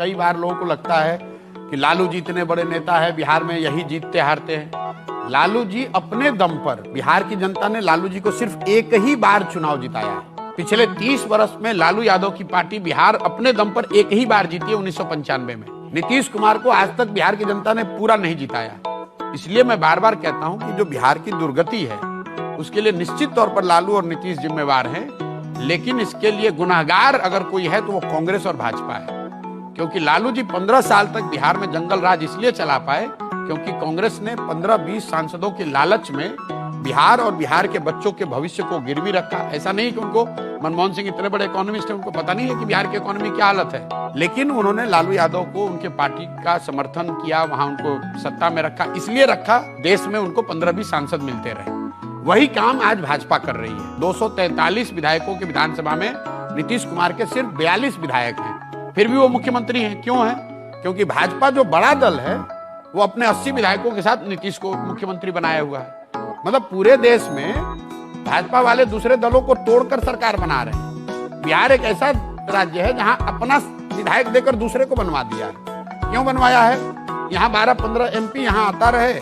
कई बार लोगों को लगता है कि लालू जी इतने बड़े नेता है, बिहार में यही जीतते हारते हैं। लालू जी अपने दम पर, बिहार की जनता ने लालू जी को सिर्फ एक ही बार चुनाव जिताया है। पिछले 30 वर्ष में लालू यादव की पार्टी बिहार अपने दम पर एक ही बार जीती है, 1995 में। नीतीश कुमार को आज तक बिहार की जनता ने पूरा नहीं जिताया। इसलिए मैं बार बार कहता हूं कि जो बिहार की दुर्गति है उसके लिए निश्चित तौर पर लालू और नीतीश जिम्मेवार हैं, लेकिन इसके लिए गुनाहगार अगर कोई है तो वो कांग्रेस और भाजपा है। क्योंकि लालू जी 15 साल तक बिहार में जंगल राज इसलिए चला पाए क्योंकि कांग्रेस ने 15-20 सांसदों के लालच में बिहार और बिहार के बच्चों के भविष्य को गिरवी रखा। ऐसा नहीं कि उनको, मनमोहन सिंह इतने बड़े इकोनॉमिस्ट हैं, उनको पता नहीं है कि बिहार की इकोनॉमी क्या हालत है, लेकिन उन्होंने लालू यादव को, उनके पार्टी का समर्थन किया, वहां उनको सत्ता में रखा। इसलिए रखा, देश में उनको 15-20 सांसद मिलते रहे। वही काम आज भाजपा कर रही है। 243 विधायकों के विधानसभा में नीतीश कुमार के सिर्फ 42 विधायक हैं, फिर भी वो मुख्यमंत्री हैं। क्यों है? क्योंकि भाजपा जो बड़ा दल है वो अपने 80 विधायकों के साथ नीतीश को मुख्यमंत्री बनाया हुआ है। मतलब पूरे देश में भाजपा वाले दूसरे दलों को तोड़कर सरकार बना रहे हैं। बिहार एक ऐसा राज्य है जहां अपना विधायक देकर दूसरे को बनवा दिया है। क्यों बनवाया है? यहाँ 12-15 MP यहाँ आता रहे,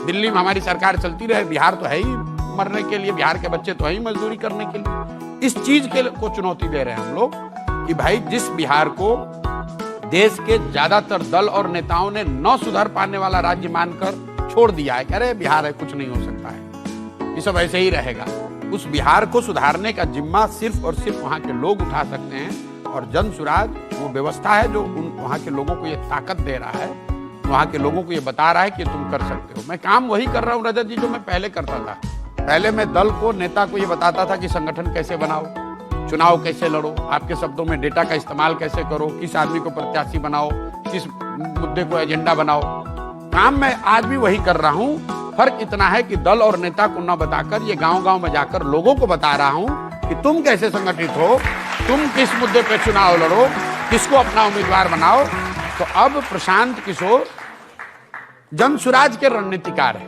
दिल्ली में हमारी सरकार चलती रहे। बिहार तो है ही मरने के लिए, बिहार के बच्चे तो है ही मजदूरी करने के लिए। इस चीज को चुनौती दे रहे हैं हम लोग कि भाई जिस बिहार को देश के ज्यादातर दल और नेताओं ने न सुधर पाने वाला राज्य मानकर छोड़ दिया है, कह रहे बिहार है, कुछ नहीं हो सकता है, ये सब ऐसे ही रहेगा। उस बिहार को सुधारने का जिम्मा सिर्फ और सिर्फ वहां के लोग उठा सकते हैं। और जन सुराज वो व्यवस्था है जो वहां के लोगों को ये ताकत दे रहा है, वहां के लोगों को ये बता रहा है कि तुम कर सकते हो। मैं काम वही कर रहा हूँ रजत जी जो मैं पहले करता था। पहले मैं दल को, नेता को ये बताता था कि संगठन कैसे बनाओ, चुनाव कैसे लड़ो, आपके शब्दों में डेटा का इस्तेमाल कैसे करो, किस आदमी को प्रत्याशी बनाओ, किस मुद्दे को एजेंडा बनाओ। काम मैं आज भी वही कर रहा हूँ। फर्क इतना है कि दल और नेता को न बताकर ये गांव-गांव में जाकर लोगों को बता रहा हूँ कि तुम कैसे संगठित हो, तुम किस मुद्दे पे चुनाव लड़ो, किसको अपना उम्मीदवार बनाओ। तो अब प्रशांत किशोर जन सुराज के रणनीतिकार है।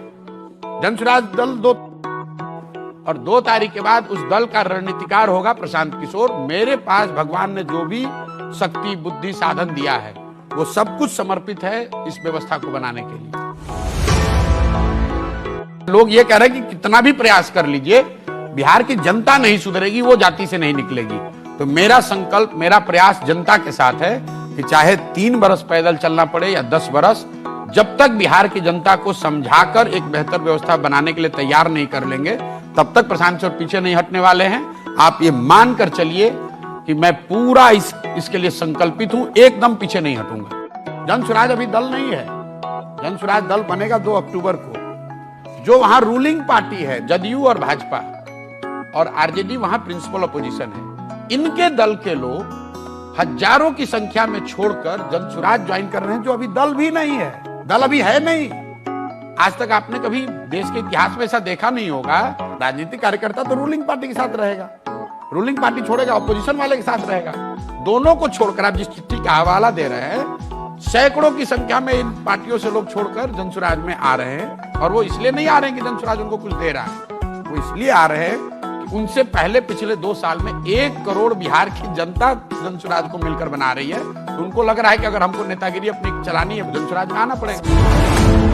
जन सुराज दल 2 तारीख के बाद उस दल का रणनीतिकार होगा प्रशांत किशोर। मेरे पास भगवान ने जो भी शक्ति, बुद्धि, साधन दिया है वो सब कुछ समर्पित है इस व्यवस्था को बनाने के लिए। लोग ये कह रहे हैं कि कितना भी प्रयास कर लीजिए बिहार की जनता नहीं सुधरेगी, वो जाति से नहीं निकलेगी। तो मेरा संकल्प, मेरा प्रयास जनता के साथ है कि चाहे 3 बरस पैदल चलना पड़े या 10 बरस, जब तक बिहार की जनता को समझाकर एक बेहतर व्यवस्था बनाने के लिए तैयार नहीं कर लेंगे तब तक प्रशांत किशोर पीछे नहीं हटने वाले हैं। आप ये मान कर चलिए कि मैं पूरा इसके लिए संकल्पित हूं, एकदम पीछे नहीं हटूंगा। जन सुराज अभी दल नहीं है, जन सुराज दल बनेगा 2 अक्टूबर को। जो वहां रूलिंग पार्टी है, जदयू और भाजपा और आरजेडी, वहां प्रिंसिपल अपोजिशन है। इनके दल के लोग हजारों की संख्या में छोड़कर जन सुराज ज्वाइन कर रहे हैं, जो अभी दल भी नहीं है। दल अभी है नहीं। आज तक आपने कभी देश के इतिहास में ऐसा देखा नहीं होगा। राजनीतिक कार्यकर्ता तो रूलिंग पार्टी के साथ रहेगा, रूलिंग पार्टी छोड़ेगा, अपोजिशन वाले के साथ रहेगा। दोनों को छोड़कर आप जिस चिट्ठी का हवाला दे रहे हैं, सैकड़ों की संख्या में इन पार्टियों से लोग छोड़कर जन सुराज में आ रहे हैं। और वो इसलिए नहीं आ रहे हैं कि जन सुराज उनको कुछ दे रहा है, वो इसलिए आ रहे हैं कि उनसे पहले पिछले 2 साल में 1 करोड़ बिहार की जनता जन सुराज को मिलकर बना रही है। उनको लग रहा है कि अगर हमको नेतागिरी अपनी चलानी है जन सुराज में आना पड़ेगा।